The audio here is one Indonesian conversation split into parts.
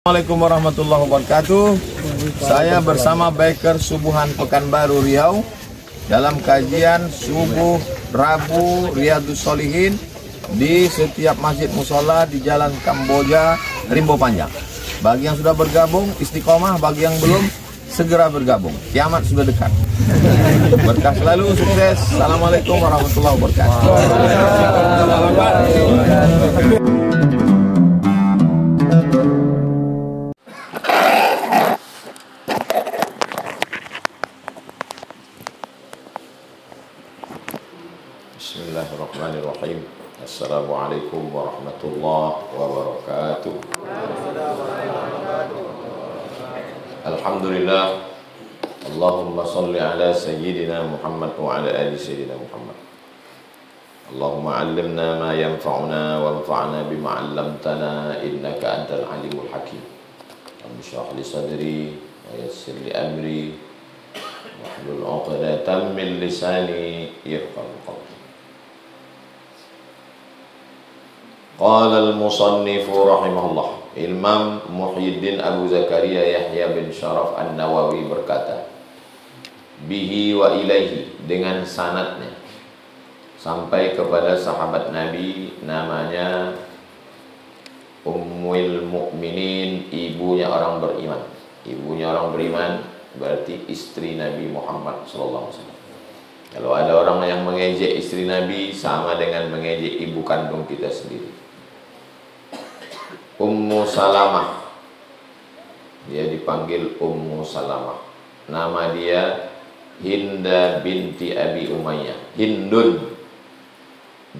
Assalamualaikum warahmatullahi wabarakatuh. Saya bersama Biker Subuhan Pekanbaru Riau dalam kajian subuh Rabu Riyadhus Shalihin di setiap masjid musola di Jalan Kamboja, Rimbo Panjang. Bagi yang sudah bergabung istiqomah, bagi yang belum segera bergabung. Kiamat sudah dekat. Berkah selalu, sukses. Assalamualaikum warahmatullahi wabarakatuh. Bismillahirrahmanirrahim. Assalamualaikum warahmatullahi wabarakatuh. Alhamdulillah. Allahumma salli ala sayyidina Muhammad wa ala ali sayyidina Muhammad. Allahumma allimna ma yanfa'una wanfa'na bima 'allamtana innaka antal alimul hakim. Rabbi shrah li sadri wa yassir li amri wahlul 'uqdatam min lisani yafqahu qawli. Qala al-musannif rahimahullah, Imam Muhyiddin Abu Zakaria Yahya bin Sharaf An-Nawawi berkata, bihi wa ilaihi, dengan sanadnya sampai kepada sahabat Nabi, namanya Ummul Mukminin, ibunya orang beriman. Ibunya orang beriman berarti istri Nabi Muhammad SAW. Kalau ada orang yang mengejek istri Nabi, sama dengan mengejek ibu kandung kita sendiri. Ummu Salamah, dia dipanggil Ummu Salamah. Nama dia Hinda binti Abi Umayyah, Hindun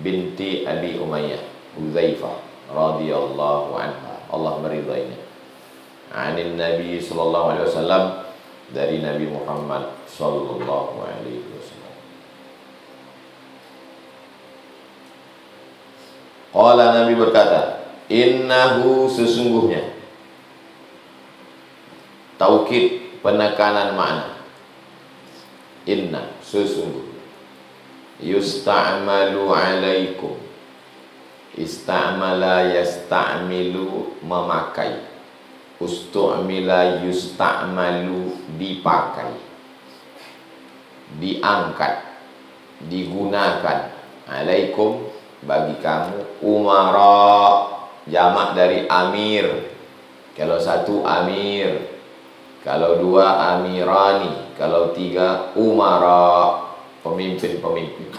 binti Abi Umayyah Hudzaifah radhiyallahu anha, Allah meridainya. Anin Nabi sallallahu alaihi wasallam, dari Nabi Muhammad sallallahu alaihi wasallam. Qala, Nabi berkata, innahu, sesungguhnya, taukid, penekanan makna. Inna, sesungguhnya, yusta'malu alaikum, ista'mala yasta'milu, memakai, ustu'mila yusta'malu, dipakai, diangkat, digunakan, alaikum, bagi kamu, umara, jamak dari amir. Kalau satu amir, kalau dua amirani, kalau tiga umara, pemimpin-pemimpin.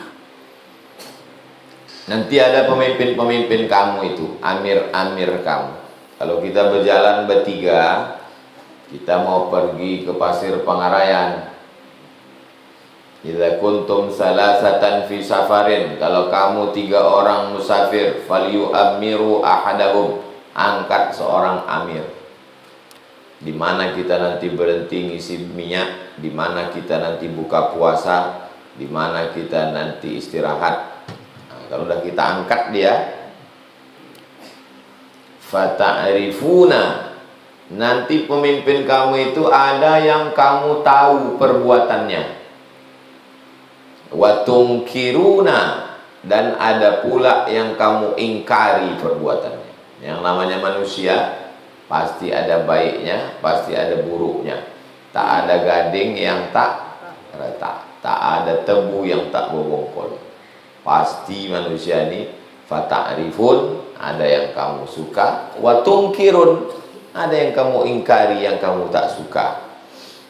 Nanti ada pemimpin-pemimpin kamu itu, amir-amir kamu. Kalau kita berjalan bertiga, kita mau pergi ke Pasir Pangarayan, idza kuntum salasatan fi safarin, kalau kamu 3 orang musafir, falyu'amiru ahadahum, angkat seorang amir. Di mana kita nanti berhenti ngisi minyak, di mana kita nanti buka puasa, di mana kita nanti istirahat. Nah, kalau udah kita angkat dia, fata'rifuna, nanti pemimpin kamu itu ada yang kamu tahu perbuatannya. Wa tungkiruna, dan ada pula yang kamu ingkari perbuatannya. Yang namanya manusia pasti ada baiknya, pasti ada buruknya. Tak ada gading yang tak retak, tak ada tebu yang tak berbongkol. Pasti manusia ini fata'rifun, ada yang kamu suka, wa tungkirun, ada yang kamu ingkari, yang kamu tak suka.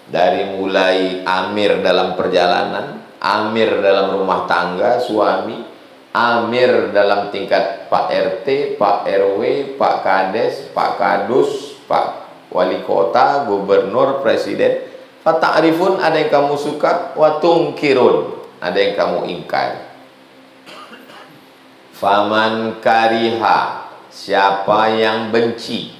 Dari mulai amir dalam perjalanan, amir dalam rumah tangga, suami, amir dalam tingkat Pak RT, Pak RW, Pak Kades, Pak Kadus, Pak Wali Kota, Gubernur, Presiden. Fata'rifun, ada yang kamu suka, wa tungkirun, ada yang kamu ingkari. Faman kariha, siapa yang benci,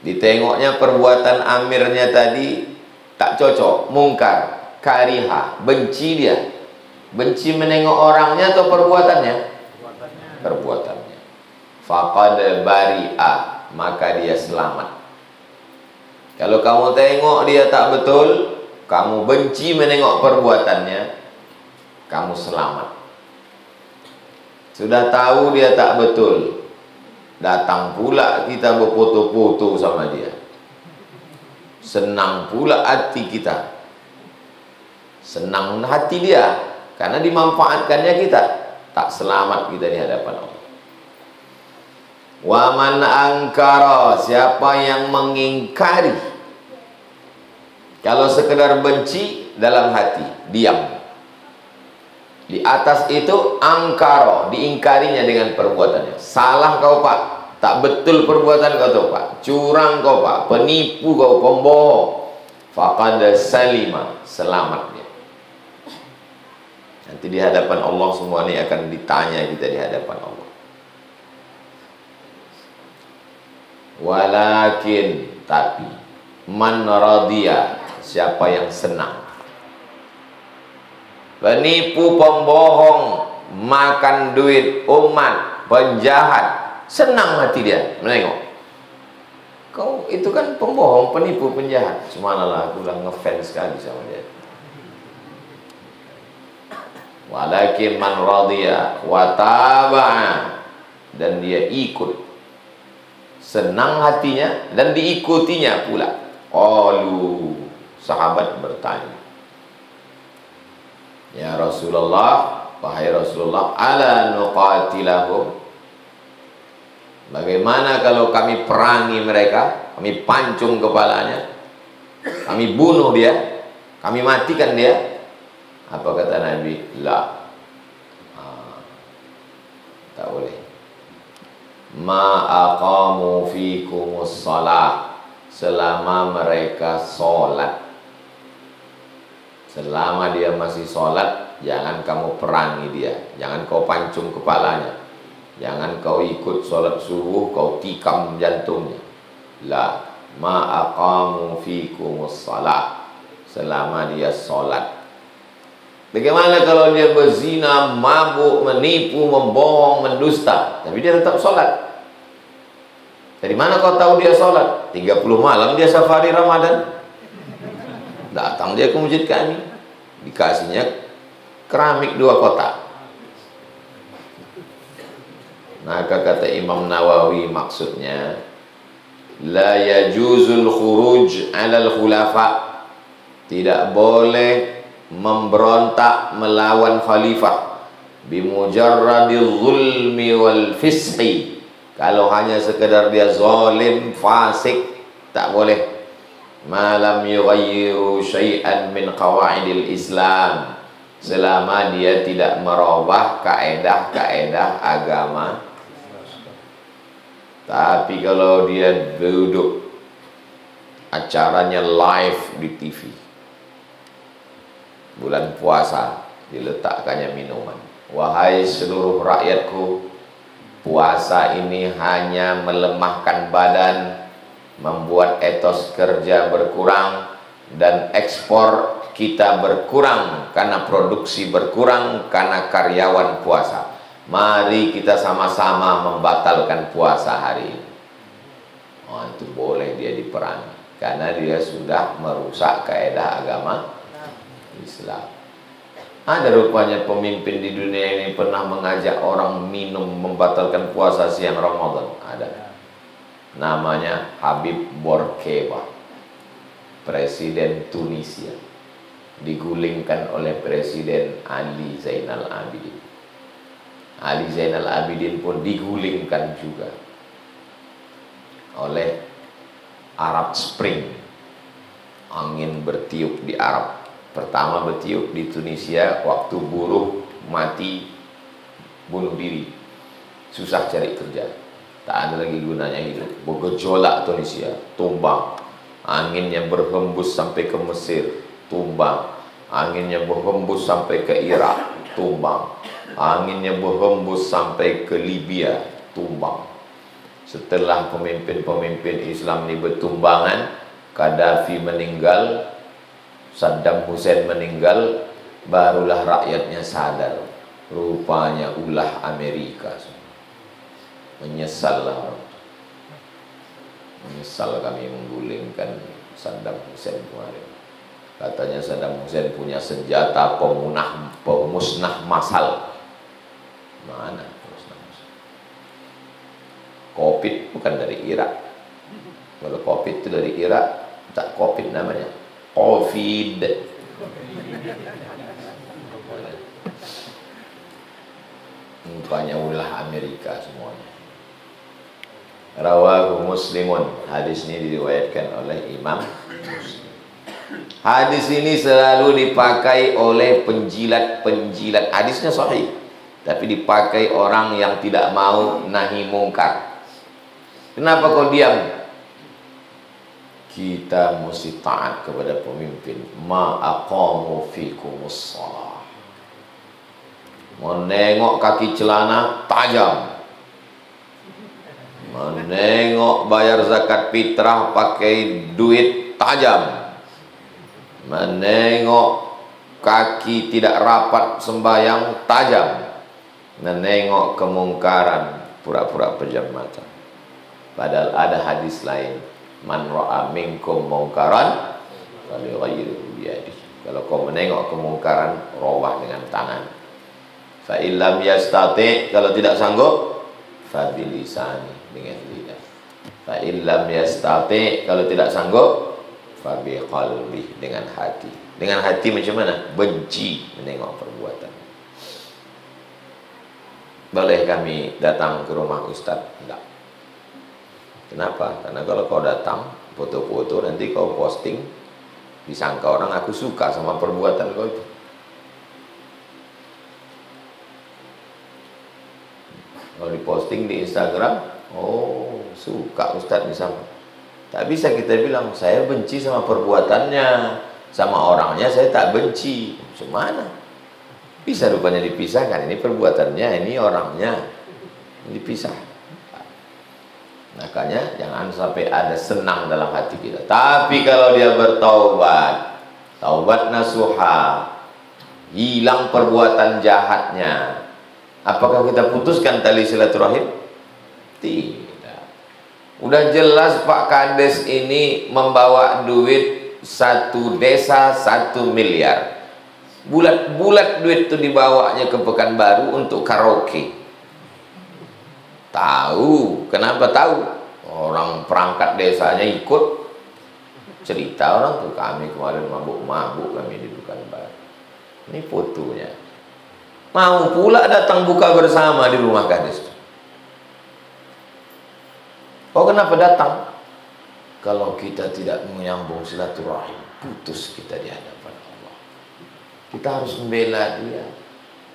ditengoknya perbuatan amirnya tadi tak cocok, mungkar, kariha, benci dia. Benci menengok orangnya atau perbuatannya? Perbuatannya. Faqad bari'a, maka dia selamat. Kalau kamu tengok dia tak betul, kamu benci menengok perbuatannya, kamu selamat. Sudah tahu dia tak betul, Datang pula kita berfoto-foto sama dia. Senang pula hati kita. Senang hati dia karena dimanfaatkannya kita. Tak selamat kita di hadapan Allah. Wa man angkara, siapa yang mengingkari. Kalau sekedar benci dalam hati, diam. Di atas itu angkara, diingkarinya dengan perbuatannya. Salah kau Pak, tak betul perbuatan kau tuh Pak, curang kau Pak, penipu kau, pembohong. Faqad salima, selamat dia. Nanti di hadapan Allah semua ini akan ditanya kita di hadapan Allah. Walakin, tapi man radiya, siapa yang senang. Penipu, pembohong, makan duit umat, penjahat, senang hati dia menengok. Kau itu kan pembohong, penipu, penjahat. Subhanallah, aku udah ngefans sekali sama dia. Walakin man radiya wa taba'a, dan dia ikut, senang hatinya dan diikutinya pula. Qalu, sahabat bertanya, ya Rasulullah, wahai Rasulullah, ala nuqatilahum, bagaimana kalau kami perangi mereka, kami pancung kepalanya, kami bunuh dia, kami matikan dia? Apa kata Nabi? La, tak boleh. Ma aqamu fikumus shalah, selama mereka sholat. Selama dia masih sholat, jangan kamu perangi dia, jangan kau pancung kepalanya, jangan kau ikut sholat subuh, kau tikam jantungnya. La, ma aqamu fikumus shalah, selama dia sholat. Bagaimana kalau dia berzina, mabuk, menipu, membohong, mendusta, tapi dia tetap sholat? Dari mana kau tahu dia sholat? 30 malam dia safari Ramadan. Datang dia ke masjid kami, dikasihnya keramik 2 kotak. Maka kata Imam Nawawi, maksudnya la yajuzul khuruj alal khulafa, tidak boleh memberontak melawan khalifah bimujarradil zulmi wal fisqi, kalau hanya sekedar dia zalim, fasik, tak boleh. Malam yughayyiru syai'an min qawaidil Islam, selama dia tidak merubah kaedah-kaedah agama. Tapi kalau dia duduk acaranya live di TV, bulan puasa, diletakkannya minuman. Wahai seluruh rakyatku, puasa ini hanya melemahkan badan, membuat etos kerja berkurang, dan ekspor kita berkurang karena produksi berkurang karena karyawan puasa. Mari kita sama-sama membatalkan puasa hari ini. Oh, itu boleh dia diperangi karena dia sudah merusak kaedah agama Islam. Ada rupanya pemimpin di dunia ini pernah mengajak orang minum, membatalkan puasa siang Ramadan. Ada. Namanya Habib Bourguiba, presiden Tunisia, digulingkan oleh Presiden Ali Zainal Abidin. Ali Zainal Abidin pun digulingkan juga oleh Arab Spring. Angin bertiup di Arab. Pertama bertiup di Tunisia waktu buruh mati bunuh diri, susah cari kerja, tak ada lagi gunanya hidup. Bergejolak Tunisia, tumbang. Anginnya berhembus sampai ke Mesir, tumbang. Anginnya berhembus sampai ke Irak, tumbang. Anginnya berhembus sampai ke Libya, tumbang. Setelah pemimpin-pemimpin Islam ini bertumbangan, Gaddafi meninggal, Saddam Hussein meninggal, barulah rakyatnya sadar, rupanya ulah Amerika. Menyesallah, menyesal kami menggulingkan Saddam Hussein kemarin. Katanya Saddam Hussein punya senjata pemusnah massal. Mana pemusnah massal? Covid bukan dari Irak. Kalau Covid itu dari Irak, tak Covid namanya, Covid. Rupanya ulah Amerika semuanya. Rawahu Muslimun. Hadis ini diriwayatkan oleh Imam Muslim. Hadis ini selalu dipakai oleh penjilat-penjilat. Hadisnya sahih, tapi dipakai orang yang tidak mau nahi mungkar. Kenapa kau diam? Kita mesti taat kepada pemimpin. Ma aqamu fikumus shalah. Menengok kaki celana tajam, menengok bayar zakat fitrah pakai duit tajam, menengok kaki tidak rapat sembahyang tajam, menengok kemungkaran pura-pura pejam mata. Padahal ada hadis lain, man ra'a minkum mungkaran falyughayyirhu biyadihi. Kalau kau menengok kemungkaran, robah dengan tangan. Fa illam yastati, kalau tidak sanggup, fa bilisani, dengan lidah. Fa illam yastati, kalau tidak sanggup, fa biqalbi, dengan hati. Dengan hati macam mana? Benci menengok perbuatan. Boleh kami datang ke rumah Ustaz? Enggak. Kenapa? Karena kalau kau datang foto-foto, nanti kau posting, disangka orang aku suka sama perbuatan kau itu. Kalau diposting di Instagram, oh suka Ustaz misalnya. Tak bisa kita bilang saya benci sama perbuatannya, sama orangnya saya tak benci. Macam bisa rupanya dipisahkan. Ini perbuatannya, ini orangnya, dipisah. Makanya jangan sampai ada senang dalam hati kita. Tapi kalau dia bertaubat, taubat nasuha, hilang perbuatan jahatnya, apakah kita putuskan tali silaturahim? Tidak. Udah jelas Pak Kades ini membawa duit satu desa 1 miliar. Bulat-bulat duit itu dibawanya ke Pekanbaru untuk karaoke. Tahu, kenapa tahu? Orang perangkat desanya ikut. Cerita orang tuh, kami kemarin mabuk-mabuk kami di Pekanbaru. Ini fotonya. Mau pula datang buka bersama di rumah Kades. Oh, kenapa datang? Kalau kita tidak menyambung silaturahim, putus kita di hadapan Allah. Kita harus membela dia.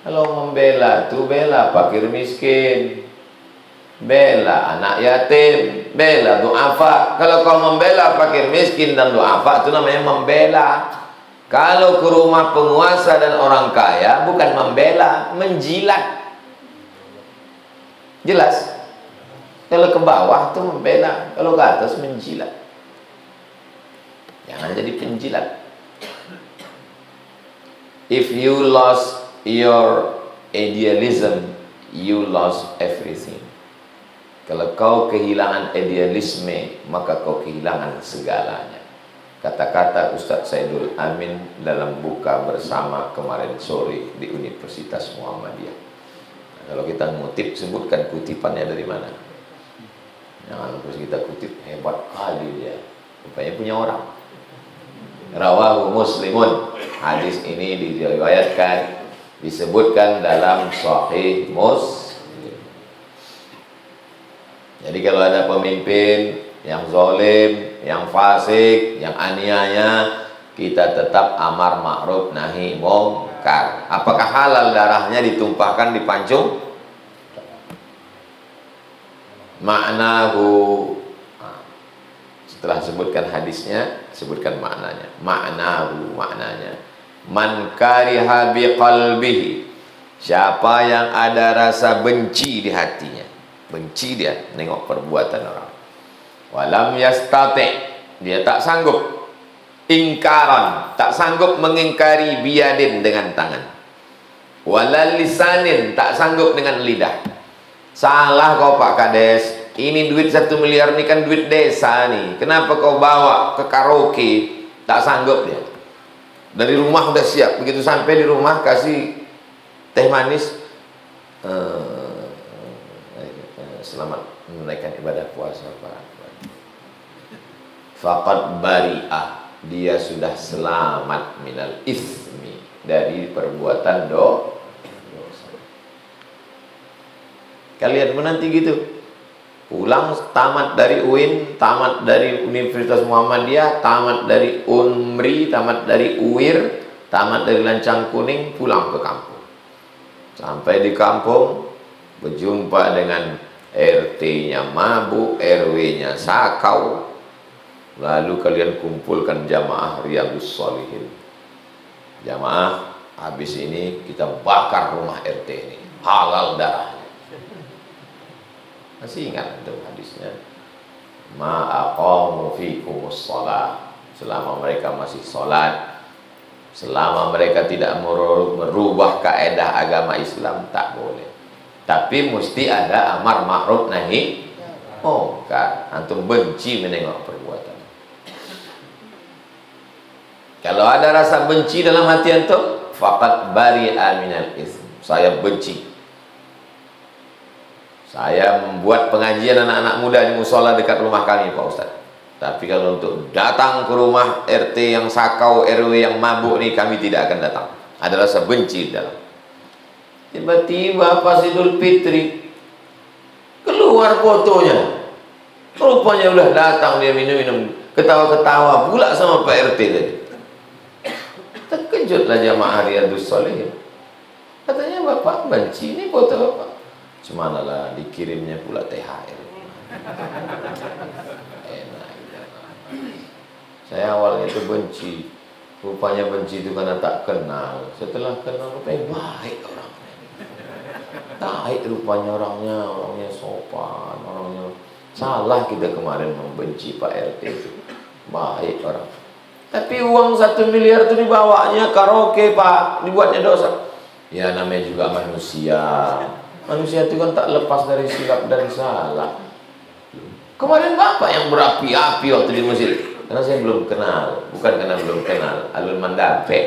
Kalau membela tuh bela fakir miskin, bela anak yatim, bela du'afa. Kalau kau membela fakir miskin dan du'afa, itu namanya membela. Kalau ke rumah penguasa dan orang kaya, bukan membela, menjilat. Jelas? Kalau ke bawah itu membela, kalau ke atas menjilat. Jangan jadi penjilat. If you lost your idealism, you lost everything. Kalau kau kehilangan idealisme, maka kau kehilangan segalanya. Kata-kata Ustadz Saidul Amin dalam buka bersama kemarin sore di Universitas Muhammadiyah. Nah, kalau kita ngutip, sebutkan kutipannya dari mana. Jangan terus kita kutip, hebat kali dia, rupanya punya orang. Rawahu Muslimun. Hadis ini diriwayatkan, disebutkan dalam Sahih Muslim. Jadi kalau ada pemimpin yang zalim, yang fasik, yang aniaya, kita tetap amar ma'ruf nahi mungkar. Apakah halal darahnya ditumpahkan di pancung? Maknahu. Setelah sebutkan hadisnya, sebutkan maknanya. Maknahu, maknanya. Man kariha biqalbihi. Siapa yang ada rasa benci di hatinya, benci dia nengok perbuatan orang. Walam yastati, dia tak sanggup. Ingkaran, tak sanggup mengingkari biyadin dengan tangan. Walal lisanin, tak sanggup dengan lidah. Salah kau Pak Kades, ini duit 1 miliar ini kan duit desa nih. Kenapa kau bawa ke karaoke? Tak sanggup dia. Dari rumah udah siap, begitu sampai di rumah kasih teh manis. Selamat menunaikan ibadah puasa, Pak. Faqad bari'ah, dia sudah selamat minal ismi, dari perbuatan dosa. Kalian menanti gitu, pulang tamat dari UIN, tamat dari Universitas Muhammadiyah, tamat dari UNMRI, tamat dari UIR, tamat dari Lancang Kuning, pulang ke kampung. Sampai di kampung berjumpa dengan RT-nya mabuk, RW-nya sakau. Lalu kalian kumpulkan jamaah Riyadhus Shalihin. Jamaah, habis ini kita bakar rumah RT ini, halal darahnya. Masih ingat itu hadisnya? Ma'aqamu fikumus shalah, selama mereka masih sholat, selama mereka tidak merubah kaedah agama Islam, tak boleh. Tapi mesti ada amar ma'ruf nahi mungkar. Antum benci menengok perbuatan. Kalau ada rasa benci dalam hati antum, faqad bari'a minal ism. Saya benci. Saya membuat pengajian anak-anak muda di musola dekat rumah kami, Pak Ustaz. Tapi kalau untuk datang ke rumah RT yang sakau, RW yang mabuk nih, kami tidak akan datang. Ada rasa benci dalam. Tiba-tiba pas Idul Fitri keluar fotonya. Rupanya udah datang dia minum-minum, ketawa-ketawa pula sama Pak RT tadi. Terkejutlah jamaah Riyadhus Shalihin. Katanya bapak benci ini foto bapak. Cumanalah dikirimnya pula THR. Enak. Saya awalnya itu benci. Rupanya benci itu karena tak kenal. Setelah kenal rupanya baik orangnya. Baik rupanya orangnya sopan, orangnya. Salah kita kemarin membenci Pak RT itu. Baik orang. Tapi uang 1 miliar itu dibawanya karaoke, Pak, dibuatnya dosa. Ya namanya juga manusia. Manusia itu kan tak lepas dari silap dan salah. Kemarin bapak yang berapi-api waktu di masjid. Karena saya belum kenal, bukan karena belum kenal. Alun Mandape.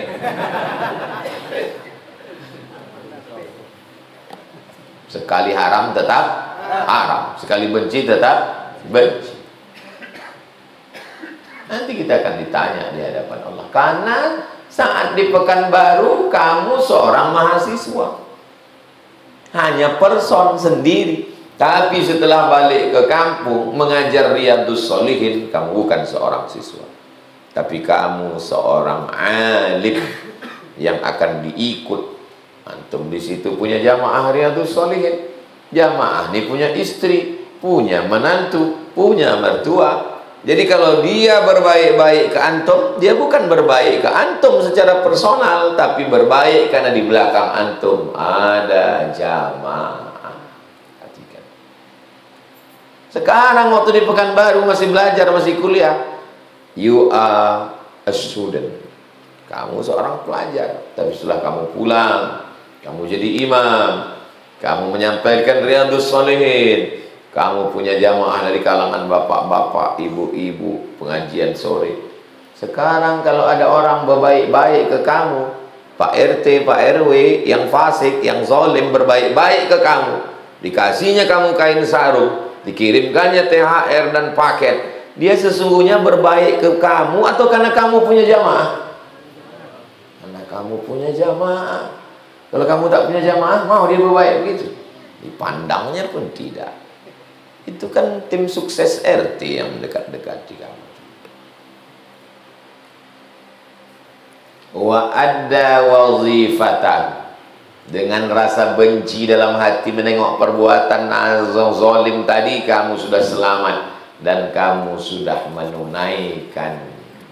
Sekali haram tetap haram, sekali benci tetap benci. Nanti kita akan ditanya di hadapan Allah. Karena saat di Pekanbaru kamu seorang mahasiswa, hanya person sendiri. Tapi setelah balik ke kampung mengajar Riyadhus Shalihin, kamu bukan seorang siswa, tapi kamu seorang alim yang akan diikut. Antum di situ punya jamaah Riyadhus Shalihin. Jamaah ini punya istri, punya menantu, punya mertua. Jadi kalau dia berbaik-baik ke antum, dia bukan berbaik ke antum secara personal, tapi berbaik karena di belakang antum ada jamaah. Perhatikan. Sekarang waktu di Pekanbaru masih belajar, masih kuliah, you are a student. Kamu seorang pelajar. Tapi setelah kamu pulang, kamu jadi imam, kamu menyampaikan Riyadhus Shalihin, kamu punya jamaah dari kalangan bapak-bapak, ibu-ibu, pengajian sore. Sekarang kalau ada orang berbaik-baik ke kamu, Pak RT, Pak RW yang fasik, yang zalim berbaik-baik ke kamu, dikasihnya kamu kain sarung, dikirimkannya THR dan paket, dia sesungguhnya berbaik ke kamu atau karena kamu punya jamaah? Karena kamu punya jamaah. Kalau kamu tak punya jamaah, mau dia berbaik begitu? Dipandangnya pun tidak. Itu kan tim sukses RT yang mendekat-dekati kamu. Wa adda wazifatan, dengan rasa benci dalam hati menengok perbuatan zalim tadi, kamu sudah selamat dan kamu sudah menunaikan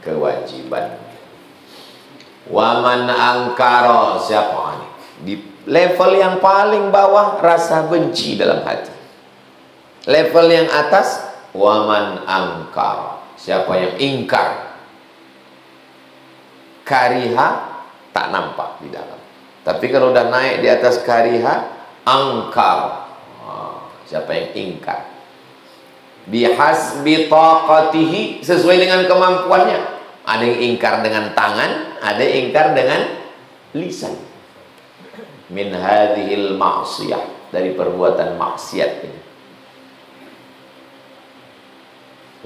kewajiban. Wa man angkara, siapa ini? Di level yang paling bawah rasa benci dalam hati. Level yang atas waman angkar, siapa yang ingkar. Kariha tak nampak di dalam. Tapi kalau udah naik di atas kariha, angkar, siapa yang ingkar. Bihasbi taqatihi, sesuai dengan kemampuannya. Ada yang ingkar dengan tangan, ada yang ingkar dengan lisan. Min hadhil ma'siyah, dari perbuatan maksiat ini.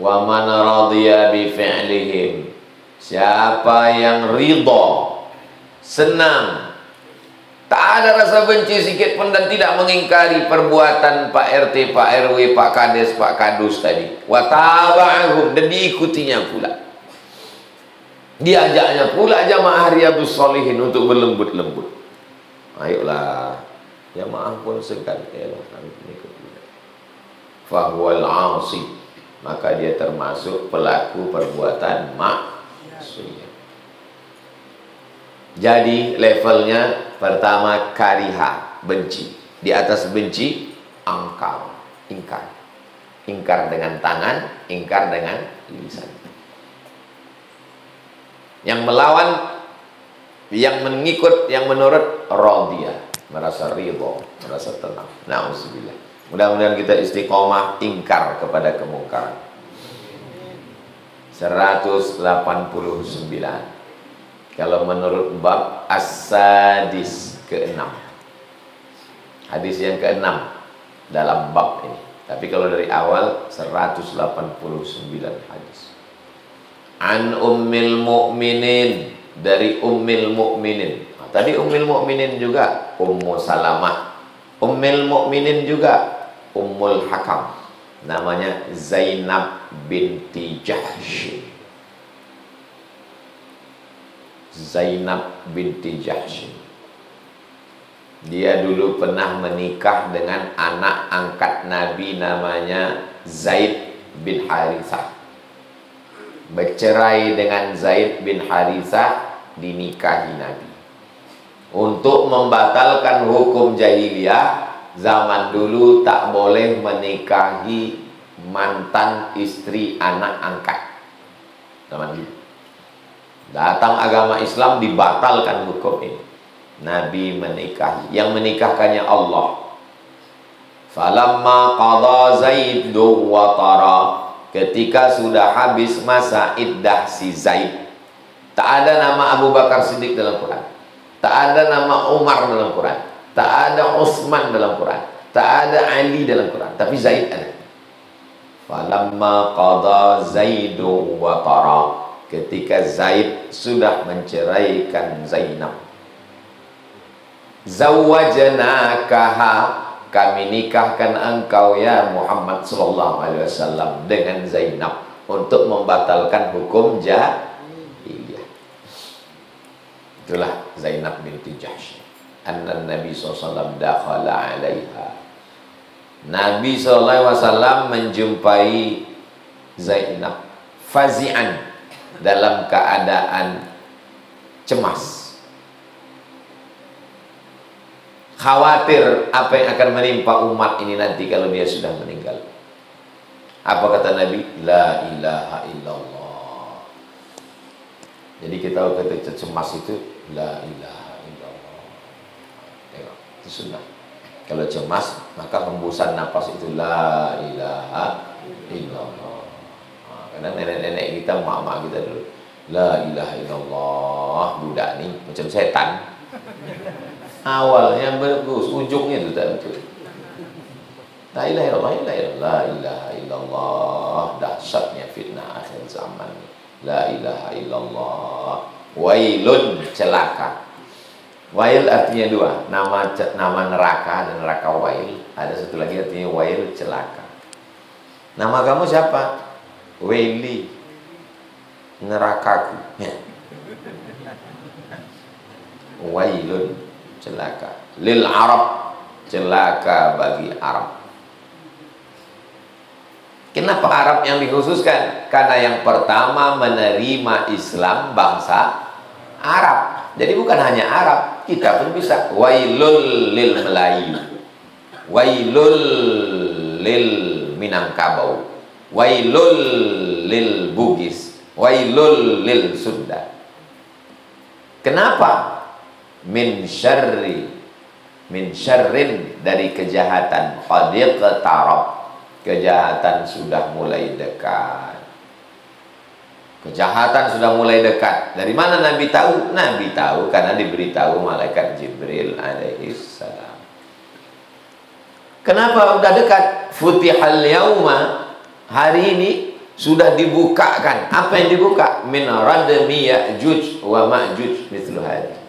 Wa man radiya bi fi'lihim, siapa yang ridha, senang, tak ada rasa benci sedikit pun dan tidak mengingkari perbuatan Pak RT, Pak RW, Pak Kades, Pak Kadus tadi. Wa taba'ahum, dan diikutinya pula. Diajaknya pula jamaah Riyadhus Shalihin untuk berlembut-lembut. Ayolah, jamaah pun segan, ayolah kami ikut. Fahuwal 'asi, maka dia termasuk pelaku perbuatan maksiat. Jadi levelnya pertama kariha, benci. Di atas benci, angkar, ingkar. Ingkar dengan tangan, ingkar dengan lisan. Yang melawan, yang mengikut, yang menurut, radiyah, merasa ridho, merasa tenang. Na'udzubillah. Mudah-mudahan kita istiqomah ingkar kepada kemungkaran. 189. Kalau menurut bab as-sadis, ke-6. Hadis yang ke-6 dalam bab ini. Tapi kalau dari awal 189 hadis. An ummil mu'minin, dari ummil mu'minin. Tadi ummil mu'minin juga Ummu Salamah. Ummil mu'minin juga Ummul Hakam. Namanya Zainab binti Jahsy. Zainab binti Jahsy. Dia dulu pernah menikah dengan anak angkat Nabi namanya Zaid bin Harithah. Bercerai dengan Zaid bin Harithah, dinikahi Nabi. Untuk membatalkan hukum jahiliyah, zaman dulu tak boleh menikahi mantan istri anak angkat. Zaman dulu. Datang agama Islam, dibatalkan hukum ini. Nabi menikahi. Yang menikahkannya Allah. Falamma qada Zaidun wa tara, ketika sudah habis masa iddah si Zaid. Tak ada nama Abu Bakar Siddiq dalam Quran. Tak ada nama Umar dalam Quran. Tak ada Utsman dalam Quran. Tak ada Ali dalam Quran. Tapi Zaid ada. Falamma qada Zaidun wa tara, ketika Zaid sudah menceraikan Zainab. Zawwajnakaha, kami nikahkan engkau ya Muhammad sallallahu alaihi wasallam dengan Zainab untuk membatalkan hukum jahiliyah. Itulah Zainab binti Jahsy. Anna Nabi sallallahu alaihi wasallam dakhala 'alaiha. Nabi sallallahu alaihi wasallam menjumpai Zainab fazi'an, dalam keadaan cemas, khawatir apa yang akan menimpa umat ini nanti kalau dia sudah meninggal. Apa kata Nabi? La ilaha illallah. Jadi kita ketika cemas itu la ilaha illallah. Tengok, itu sunnah. Kalau cemas, maka hembusan napas itu la ilaha illallah. Karena nenek-nenek kita, mak-mak kita dulu, la ilaha illallah, budak nih macam setan. Awalnya bagus, ujungnya itu tak betul. La ilaha illallah, la ilaha illallah, dahsyatnya fitnah akhir zaman. La ilaha illallah, wailun, celaka. Wail artinya dua, nama neraka dan neraka wail. Ada satu lagi artinya wail, celaka. Nama kamu siapa? Waili, nerakaku. Wailun, celaka. Lil Arab, celaka bagi Arab. Kenapa Arab yang dikhususkan? Karena yang pertama menerima Islam bangsa Arab. Jadi bukan hanya Arab, kita pun bisa. Wailul lil Melayu, wailul lil Minangkabau, wailul lil Bugis, wailul lil Sunda. Kenapa? Min syarrin, dari kejahatan. Qadiqtarab, kejahatan sudah mulai dekat. Kejahatan sudah mulai dekat. Dari mana Nabi tahu? Nabi tahu karena diberitahu malaikat Jibril alaihissalam. Kenapa udah dekat? Futihal yauma, hari ini sudah dibukakan. Apa yang dibuka? Min radmi Ya'juj wa Ma'juj mithlu hadha.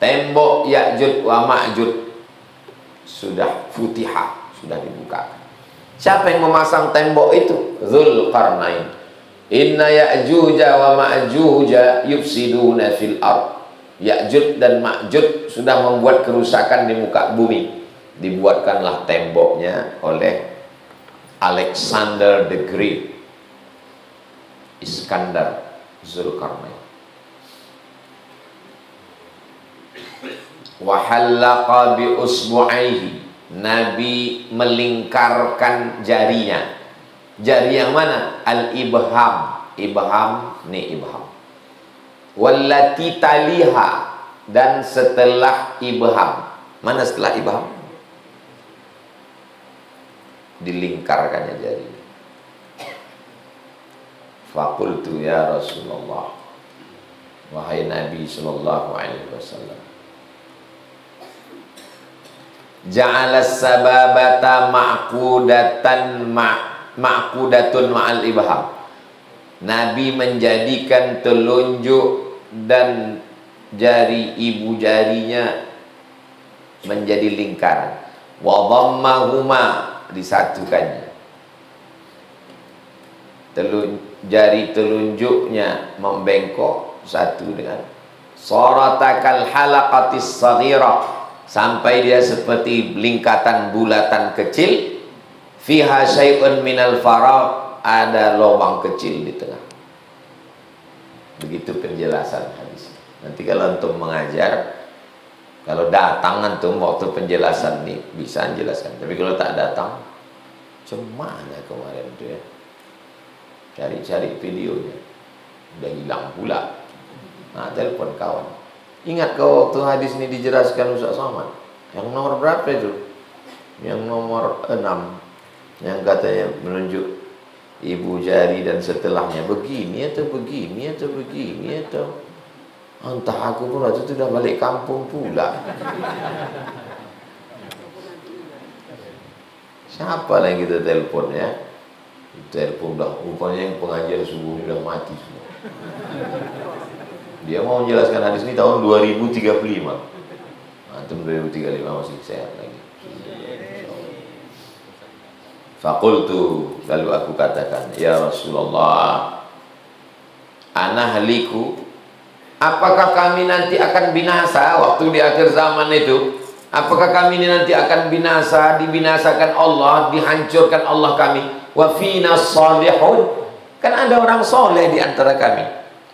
Tembok Ya'juj wa Ma'juj sudah futihah, sudah dibukakan. Siapa yang memasang tembok itu? Dzulqarnain. Inna Ya'juj wa Ma'juj yufsiduna fil ard. Ya'juj dan Ma'juj sudah membuat kerusakan di muka bumi. Dibuatkanlah temboknya oleh Alexander the Great, Iskandar Dzulqarnain. Wa halaqa bi usbu'aihi, Nabi melingkarkan jarinya. Jari yang mana? Al-ibham. Ibham, ni ibham. Wallati taliha, dan setelah ibham. Mana setelah ibham? Dilingkarkannya jari. Faqultu ya Rasulullah, wahai Nabi sallallahu alaihi wasallam, ja'ala sababata ma'qudatun ma'al ibham. Nabi menjadikan telunjuk dan jari ibu jarinya menjadi lingkaran. Wa dhammahuma, disatukannya. Jari telunjuknya membengkok satu dengan saratakal halaqatis saghirah, sampai dia seperti lingkatan bulatan kecil. Fiha syai'un minal faraq, ada lubang kecil di tengah. Begitu penjelasan hadis. Nanti kalau antum mengajar, kalau datang antum waktu penjelasan ini bisa menjelaskan. Tapi kalau tak datang, cemana kemarin itu ya, cari-cari videonya, udah hilang pula. Nah, telepon kawan, ingat kau waktu hadis ini dijelaskan Ustaz Somad, yang nomor berapa itu? Yang nomor 6, yang katanya menunjuk ibu jari dan setelahnya begini atau begini atau begini atau entah, aku pun waktu itu sudah balik kampung pula. Siapa lah yang kita telepon ya? Telepon dah, rupanya yang pengajian subuh sudah mati semua. Dia mau menjelaskan hadis ini tahun 2035. Antum 2035 masih sehat lagi. Faqultu, lalu aku katakan, ya Rasulullah, ana haliku, apakah kami nanti akan binasa waktu di akhir zaman itu? Apakah kami ini nanti akan binasa, dibinasakan Allah, dihancurkan Allah kami? Wa fina salihun, kan ada orang soleh di antara kami,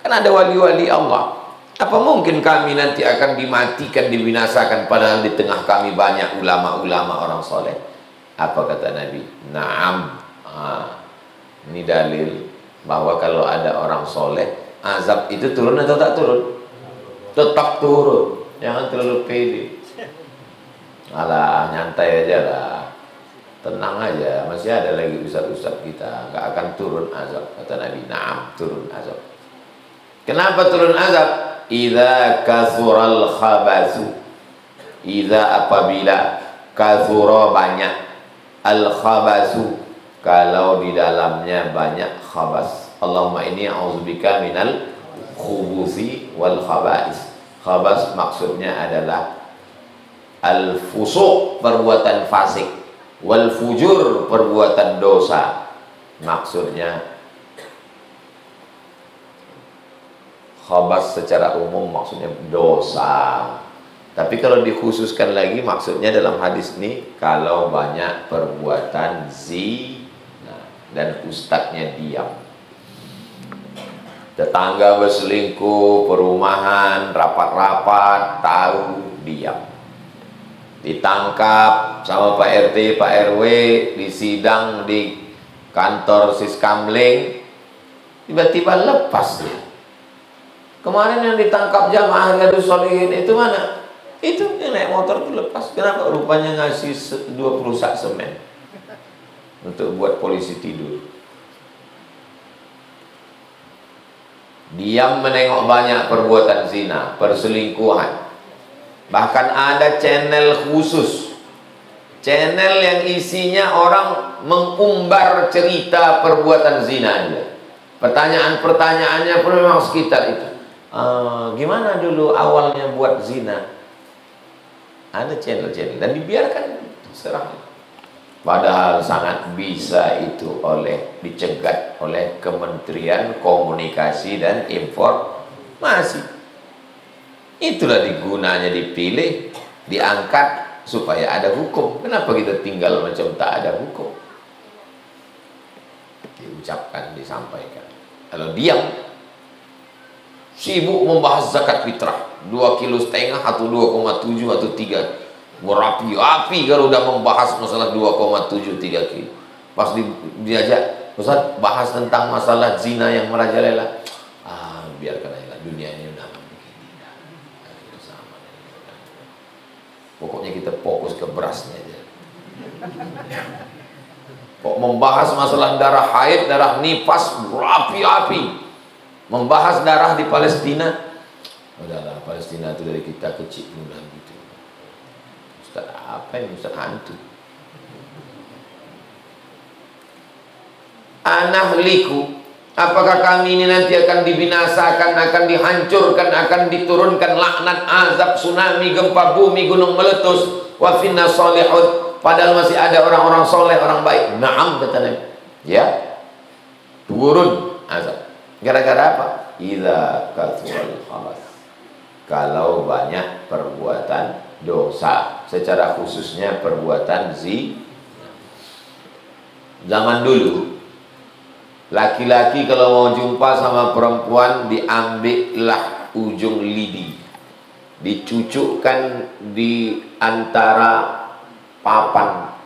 kan ada wali-wali Allah. Apa mungkin kami nanti akan dimatikan, dibinasakan, padahal di tengah kami banyak ulama-ulama orang soleh? Apa kata Nabi? Naam. Ini dalil bahwa kalau ada orang soleh, azab itu turun atau tak turun? Tetap turun. Jangan terlalu pede. Alah, nyantai aja lah, tenang aja, masih ada lagi ustaz-ustaz kita, gak akan turun azab. Kata Nabi, naam, turun azab. Kenapa turun azab? Idza kathural khabasu, idza apabila kathura banyak, al khabasu kalau di dalamnya banyak khabas. Allahumma inni a'udzubika minal khubuthi wal khaba'is. Khabas maksudnya adalah al-fusuq, perbuatan fasik, wal fujur, perbuatan dosa. Maksudnya khabas secara umum maksudnya dosa. Tapi kalau dikhususkan lagi maksudnya dalam hadis ini kalau banyak perbuatan zina dan ustadznya diam. Tetangga berselingkuh, perumahan, rapat-rapat, tahu, diam. Ditangkap sama Pak RT, Pak RW, di sidang di kantor Siskamling, tiba-tiba lepas dia. Kemarin yang ditangkap jamaah Riyadhus Shalihin itu mana? Itu yang naik motor itu lepas. Kenapa? Rupanya ngasih 20 sak semen untuk buat polisi tidur. Diam menengok banyak perbuatan zina, perselingkuhan. Bahkan ada channel khusus Channel yang isinya orang mengumbar cerita perbuatan zina aja. Pertanyaan-pertanyaannya pun memang sekitar itu. Gimana dulu awalnya buat zina? Ada channel-channel dan dibiarkan serah. Padahal sangat bisa itu dicegat oleh Kementerian Komunikasi dan Informasi. Itulah digunanya dipilih, diangkat supaya ada hukum. Kenapa kita tinggal macam tak ada hukum? Diucapkan, disampaikan. Kalau diam, sibuk membahas zakat fitrah 2,5 kilo atau 2,7 atau 3, berapi-api kalau udah membahas masalah 2,7 3 kilo. Pas diajak, Ustaz bahas tentang masalah zina yang merajalela, biarkan aja lah, dunia ini udah begini. Pokoknya kita fokus ke berasnya aja. Kok membahas masalah darah haid, darah nifas, berapi-api. Membahas darah di Palestina, udahlah, Palestina itu dari kita kecil udah gitu. Ustaz apa ini, Ustaz hantu? Anahliku, apakah kami ini nanti akan dibinasakan, akan dihancurkan, akan diturunkan laknat, azab, tsunami, gempa bumi, gunung meletus, wa finna solihun, padahal masih ada orang-orang soleh, orang baik. Naam, kata Nabi. Ya, turun azab. Gara-gara apa? Idza kathural khabath. Kalau banyak perbuatan dosa, secara khususnya perbuatan zina. Zaman dulu, laki-laki kalau mau jumpa sama perempuan, diambillah ujung lidi, dicucukkan di antara papan.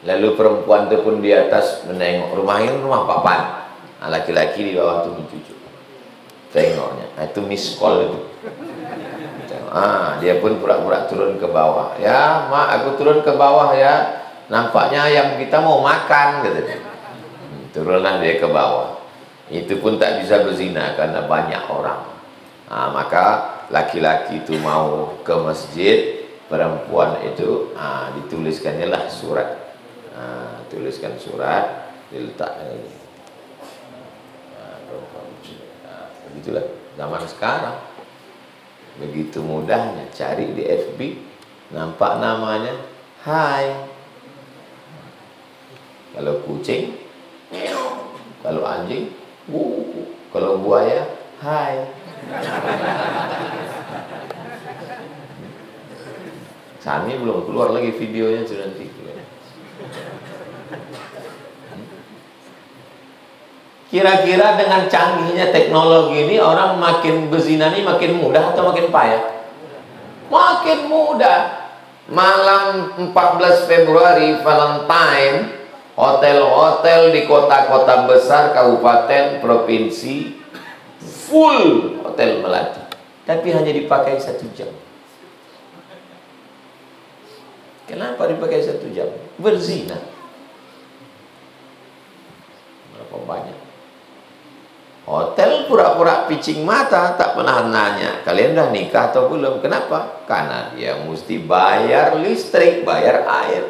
Lalu perempuan itu pun di atas menengok. Rumah ini rumah papan. Nah, laki-laki di bawah itu mencucuk. Tengoknya. Nah, itu miss call itu. Dia pun pura-pura turun ke bawah. Ya, mak, aku turun ke bawah ya. Nampaknya ayam kita mau makan, gitu. Turunlah dia ke bawah. Itu pun tak bisa berzina karena banyak orang. Maka laki-laki itu mau ke masjid, perempuan itu dituliskannya lah surat. Tuliskan surat, diletakkan ini. Begitulah zaman sekarang. Begitu mudahnya cari di FB, nampak namanya, hai. Kalau kucing, kalau anjing, kalau buaya, hai. Sani belum keluar lagi videonya, sudah nanti keluar. Kira-kira dengan canggihnya teknologi ini, orang makin berzina ini makin mudah atau makin payah? Makin mudah. Malam 14 Februari Valentine, hotel-hotel di kota-kota besar, kabupaten, provinsi, full hotel melati. Tapi hanya dipakai 1 jam. Kenapa dipakai 1 jam? Berzina. Berapa banyak? Hotel pura-pura picing mata, tak pernah nanya, kalian dah nikah atau belum? Kenapa? Karena dia mesti bayar listrik, bayar air.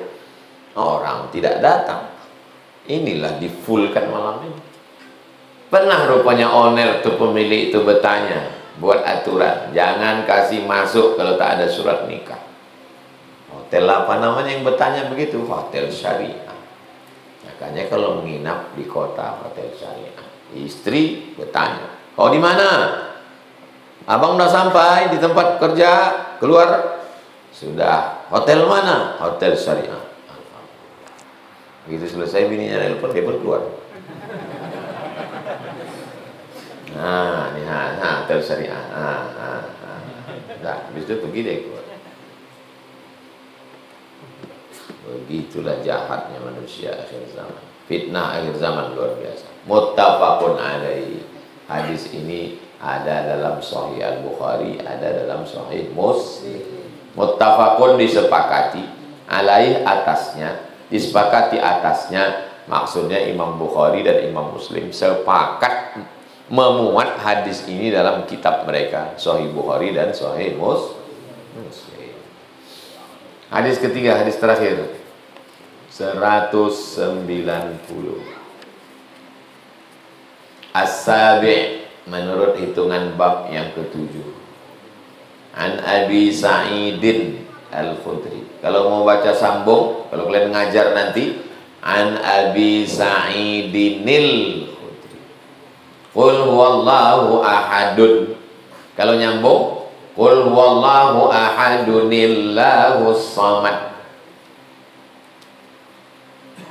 Orang tidak datang. Inilah di-fullkan malam ini. Pernah rupanya owner itu, pemilik itu bertanya, buat aturan, jangan kasih masuk kalau tak ada surat nikah. Hotel apa namanya yang bertanya begitu? Hotel syariah. Makanya kalau menginap di kota, hotel syariah. Istri bertanya, kau di mana? Abang udah sampai di tempat kerja, keluar. Sudah. Hotel mana? Hotel syariah. Begitu selesai bininya nelpon, dia pun keluar. Ini hotel syariah. Nah, habis itu pergi dia keluar. Begitulah jahatnya manusia akhir zaman. Fitnah akhir zaman luar biasa. Muttafaqun alaihi. Hadis ini ada dalam Sahih Al-Bukhari, ada dalam Sahih Muslim. Muttafaqun disepakati, alaihi atasnya, disepakati atasnya, maksudnya Imam Bukhari dan Imam Muslim sepakat memuat hadis ini dalam kitab mereka, Sahih Bukhari dan Sahih Muslim. Hadis ketiga, hadis terakhir. 190. As-sabi' menurut hitungan bab yang ketujuh. An Abi Sa'idin Al-Khudri. Kalau mau baca sambung, kalau kalian ngajar nanti, An Abi Sa'idinil Khudri. Qul huwallahu ahadun. Kalau nyambung, Qul huwallahu ahadunillahus samad.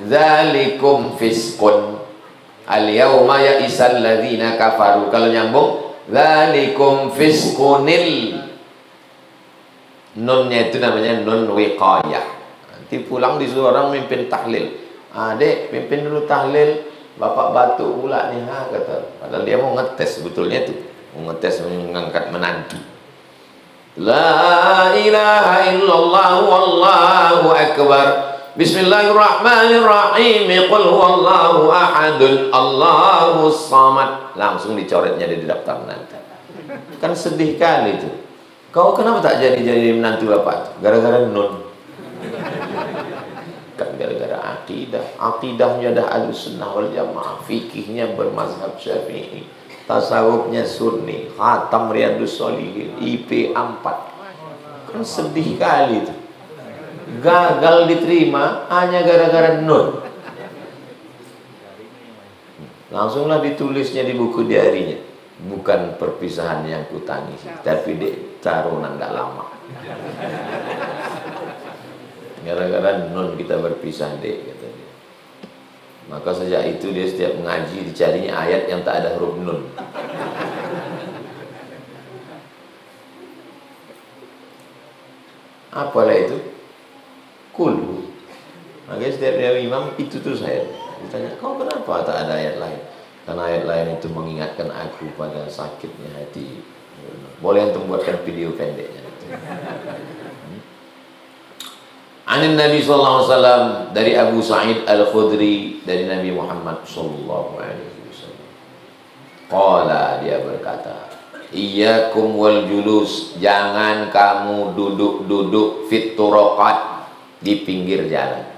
Dzalikum fisqun. Al-yawma ya'isal ladzina kafaru. Kalau nyambung, dzalikum fisqunil. Nunnya itu namanya nun wiqayah. Nanti pulang disuruh orang mimpin tahlil. Dek, pimpin dulu tahlil. Bapak batuk pula nih, kata. Padahal dia mau ngetes sebetulnya itu. Mau ngetes mengangkat menantu. La ilaha illallah wallahu akbar. Bismillahirrahmanirrahim. Qul huwallahu ahadun Allahus samad. Langsung dicoretnya di daftar menantu. Kan sedih kali itu. Kau kenapa tak jadi menantu bapak? Gara-gara nun. Kan gara-gara akidah. Akidahnya dah Ahlussunnah wal Jamaah, fikihnya bermazhab Syafi'i, tasawufnya Sunni, khatam Riyadhus Shalihin, IP 4. Kan sedih kali itu. Gagal diterima hanya gara-gara nun. Langsunglah ditulisnya di buku diarinya. Bukan perpisahan yang kutangisi, tapi tarunan gak lama. Gara-gara nun kita berpisah dek, kata dia. Maka sejak itu dia setiap mengaji dicarinya ayat yang tak ada huruf nun. Apalah itu? Kulu. Makanya setiap dia imam itu tuh saya ditanya, kau kenapa tak ada ayat lain? Karena ayat lain itu mengingatkan aku pada sakitnya hati. Boleh untuk buatkan video pendeknya. Anin Nabi sallallahu alaihi wasallam, dari Abu Sa'id Al-Khudri, dari Nabi Muhammad sallallahu alaihi wasallam. Qala, dia berkata, iyyakum wal julus, jangan kamu duduk-duduk fit turuqat, di pinggir jalan.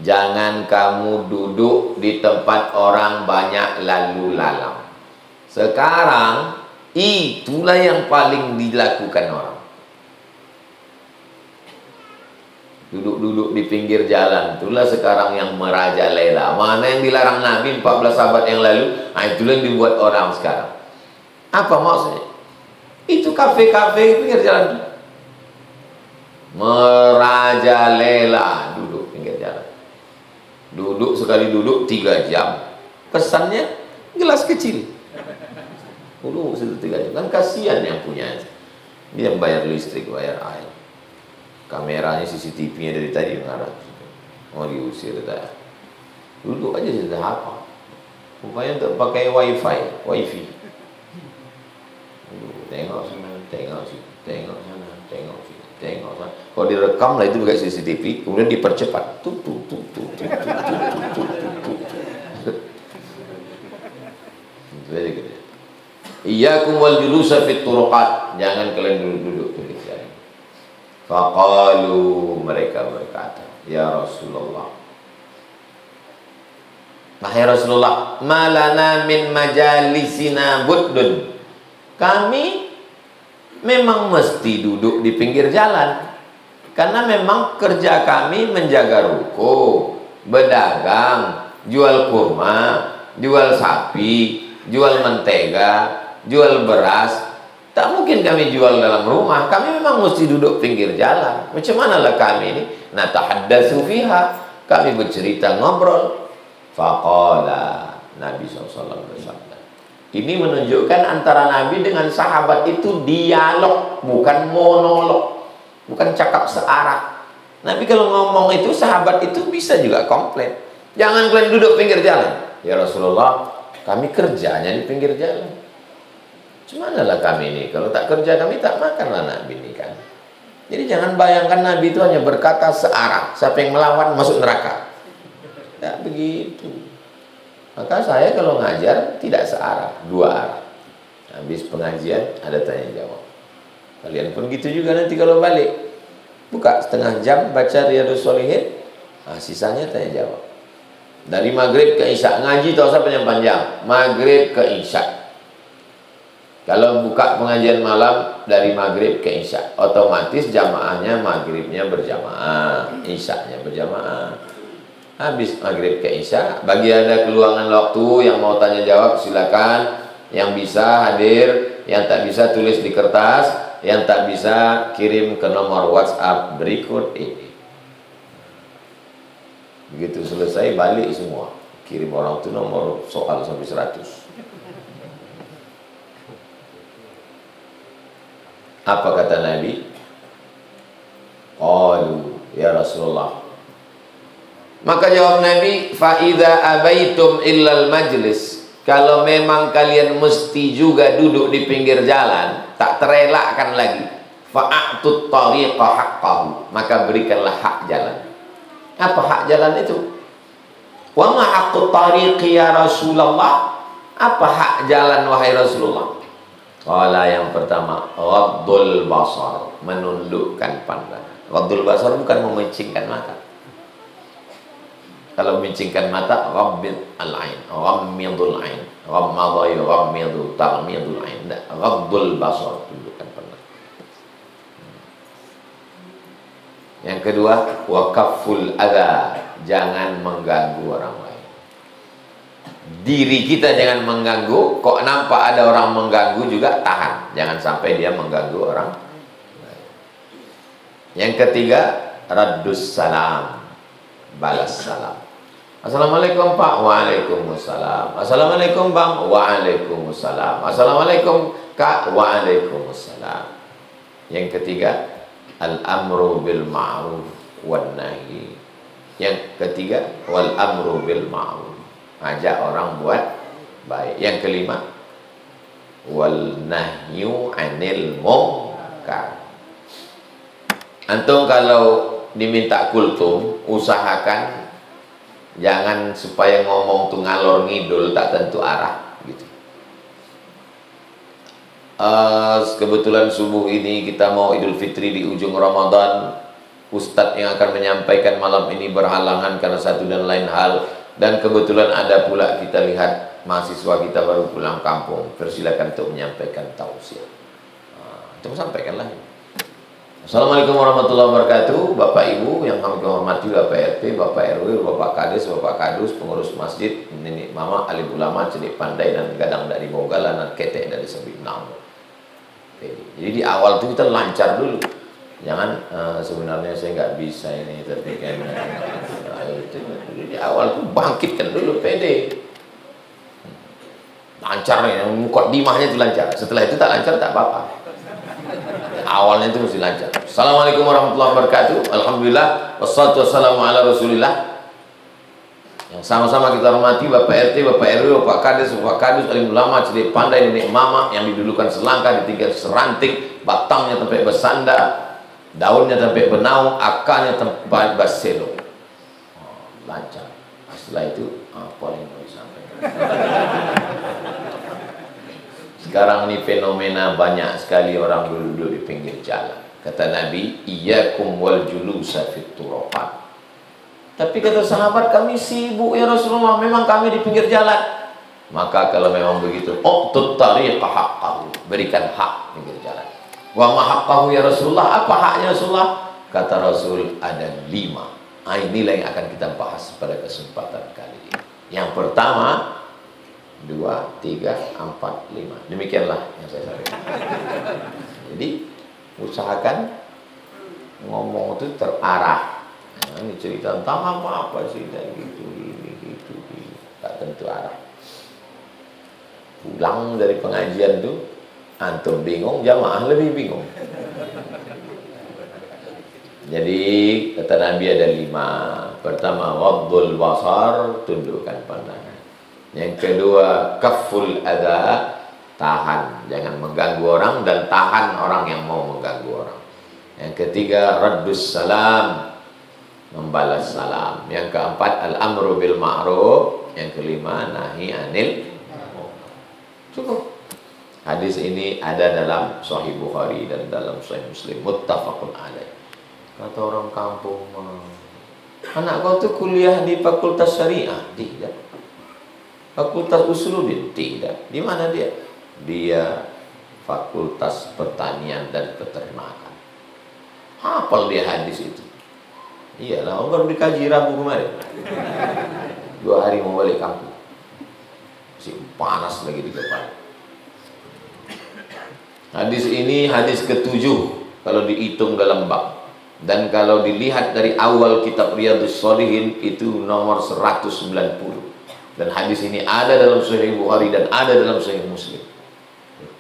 Jangan kamu duduk di tempat orang banyak lalu lalang. Sekarang itulah yang paling dilakukan orang. Duduk-duduk di pinggir jalan, itulah sekarang yang merajalela. Mana yang dilarang Nabi 14 sahabat yang lalu, itulah yang dibuat orang sekarang. Apa maksudnya? Itu kafe-kafe di pinggir jalan. Merajalela, duduk pinggir jalan. Duduk sekali duduk 3 jam. Pesannya gelas kecil. Duduk situ 3 jam. Kan kasihan yang punya. Dia bayar listrik, bayar air. Kameranya CCTV-nya dari tadi mengarah. Mau diusir dah. Duduk aja sudah apa. Rupanya untuk pakai wifi. Tengok sana, tengok sini, tengok sana, tengok sini, tengok sana. Kalau direkam lah itu pakai CCTV, kemudian dipercepat. Iyyakum wal julusa fit turuqat, jangan kalian duduk-duduk di jalan. Faqalu, mereka berkata, ya Rasulullah, wahai Rasulullah, malana min majalisina buddun. Kami memang mesti duduk di pinggir jalan. Karena memang kerja kami menjaga ruko, berdagang, jual kurma, jual sapi, jual mentega, jual beras. Tak mungkin kami jual dalam rumah. Kami memang mesti duduk pinggir jalan. Macam manalah kami ini? Natahaddatsu fiha. Kami bercerita, ngobrol. Faqala, Nabi SAW bersabda. Ini menunjukkan antara Nabi dengan sahabat itu dialog, bukan monolog, bukan cakap searah. Nabi kalau ngomong itu, sahabat itu bisa juga komplain. Jangan kalian duduk pinggir jalan. Ya Rasulullah, kami kerjanya di pinggir jalan. Cumanalah kami ini, kalau tak kerja kami tak makanlah Nabi ini kan. Jadi jangan bayangkan Nabi itu hanya berkata searah. Siapa yang melawan masuk neraka. Tak begitu. Maka saya kalau ngajar tidak searah, 2 arah. Habis pengajian ada tanya jawab. Kalian pun gitu juga nanti kalau balik. Buka setengah jam baca Riyadhus Shalihin, sisanya tanya jawab. Dari maghrib ke isya ngaji tak usah panjang-panjang, maghrib ke isya. Kalau buka pengajian malam dari maghrib ke isya, otomatis jamaahnya maghribnya berjamaah, isyanya berjamaah. Habis maghrib ke isya, bagi ada keluangan waktu yang mau tanya jawab silakan. Yang bisa hadir, yang tak bisa tulis di kertas, yang tak bisa kirim ke nomor WhatsApp berikut ini. Begitu selesai balik semua, kirim orang itu nomor soal sampai 100. Apa kata Nabi? Qalu ya Rasulullah. Maka jawab Nabi, fa idza abaitum illal majlis. Kalau memang kalian mesti juga duduk di pinggir jalan, tak terelakkan lagi, fa'atut tariqa haqqahu, maka berikanlah hak jalan. Apa hak jalan itu? Wa ma haqqut tariqi ya Rasulullah? Apa hak jalan wahai Rasulullah? Qala yang pertama, ghaddul basar, menundukkan pandangan. Ghaddul basar bukan memicingkan mata. Kalau memicingkan mata, ghabbid al-ain, ghammidul ain, ghammadha yughammidu, taghmidul ain. Ghaddul basar, tundukkan pandangan. Yang kedua, wa kafful adza, jangan mengganggu orang lain. Diri kita jangan mengganggu, kok nampak ada orang mengganggu juga tahan, jangan sampai dia mengganggu orang lain. Yang ketiga, raddus salam, balas salam. Assalamualaikum Pak. Waalaikumsalam. Assalamualaikum Bang. Waalaikumsalam. Assalamualaikum Kak. Waalaikumsalam. Yang ketiga, al-amru bil ma'ruf wan nahi. Yang ketiga, wal amru bil ma'ruf, ajak orang buat baik. Yang kelima, wal nahyu anil munkar. Antum kalau diminta kultum, usahakan jangan supaya ngomong tuh ngalor ngidul tak tentu arah gitu. Kebetulan subuh ini kita mau Idul Fitri di ujung Ramadan. Ustadz yang akan menyampaikan malam ini berhalangan karena satu dan lain hal, dan kebetulan ada pula kita lihat mahasiswa kita baru pulang kampung. Persilakan untuk menyampaikan tausiah. Coba sampaikanlah. Assalamualaikum warahmatullahi wabarakatuh. Bapak Ibu yang kami hormati, Bapak RT, Bapak RW, Bapak Kades, Bapak Kadus, pengurus masjid, nenek mama, alim ulama, celik pandai dan gadang dari Mogala dan ketek dari Sebinang. Jadi di awal itu kita lancar dulu. Jangan sebenarnya saya nggak bisa ini, tapi kan di awal itu bangkitkan dulu pede. Lancar nih, mukadimahnya itu lancar. Setelah itu tak lancar tak apa-apa. Awalnya itu mesti lancar. Assalamualaikum warahmatullahi wabarakatuh. Alhamdulillah, wassalatu wassalamu ala rasulillah. Yang sama-sama kita hormati Bapak RT, Bapak RW, Bapak Kades, Bapak Kadus, alim ulama, celik pandai, nenek mama yang didudukan selangkah, ditinggal seranting, batangnya sampai bersandar, daunnya sampai benaung, akarnya sampai baselo. Lancar. Setelah itu paling mau disampaikan. Sekarang ini fenomena banyak sekali orang duduk di pinggir jalan. Kata Nabi, iyyakum wal julusa fit turaqat. Tapi kata sahabat, kami sibuk ya Rasulullah, memang kami di pinggir jalan. Maka kalau memang begitu, uqtut tariqa haqqahu, berikan hak pinggir jalan. Wa ma haqqahu ya Rasulullah, apa haknya Rasulullah? Kata Rasul, ada 5. Inilah yang akan kita bahas pada kesempatan kali ini. Yang pertama, 2, 3, 4, 5. Demikianlah yang saya sampaikan. Jadi usahakan ngomong itu terarah. Nah, ini cerita tentang apa sih dan gitu, ini gitu, tak tentu arah. Pulang dari pengajian tuh, antum bingung, jamaah lebih bingung. Jadi kata Nabi ada 5. Pertama, waddul basar, tundukkan pandangan. Yang kedua, kafful adza, tahan, jangan mengganggu orang dan tahan orang yang mau mengganggu orang. Yang ketiga, raddus salam, membalas salam. Yang keempat, al-amru bil ma'ruf. Yang kelima, nahi anil munkar. Cukup. Hadis ini ada dalam Sahih Bukhari dan dalam Sahih Muslim, muttafaqun alaih. Kata orang kampung, anak kau tuh kuliah di Fakultas Syariah? Tidak. Fakultas Usuluddin? Tidak. Di mana dia? Dia Fakultas Pertanian dan Peternakan. Hafal dia hadis itu. Iyalah, baru dikaji Rabu kemarin. 2 hari mau balik kampung. Masih panas lagi di kepala. Hadis ini hadis ke-7 kalau dihitung dalam bab. Dan kalau dilihat dari awal kitab Riyadhus Shalihin itu nomor 190. Dan hadis ini ada dalam Sahih Bukhari dan ada dalam Sahih Muslim.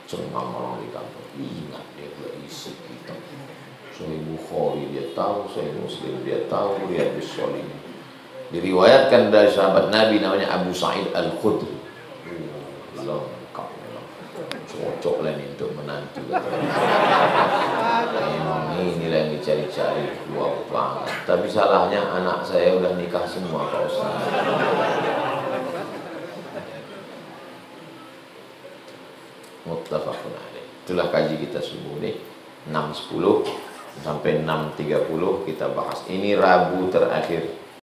Cengang orang di kampung. Ingat dia isi kita. Sahih Bukhari dia tahu, Sahih Muslim dia tahu, Riyadhus Shalihin. Diriwayatkan dari sahabat Nabi namanya Abu Sa'id Al-Khudri. Lengkap memang. Cocok lah ini untuk menantu. Memang inilah yang dicari-cari. Wow banget. Tapi salahnya anak saya udah nikah semua Pak Ustaz. Muttafaqun alaih. Itulah kaji kita subuh nih 6.10 sampai 6.30 kita bahas. Ini Rabu terakhir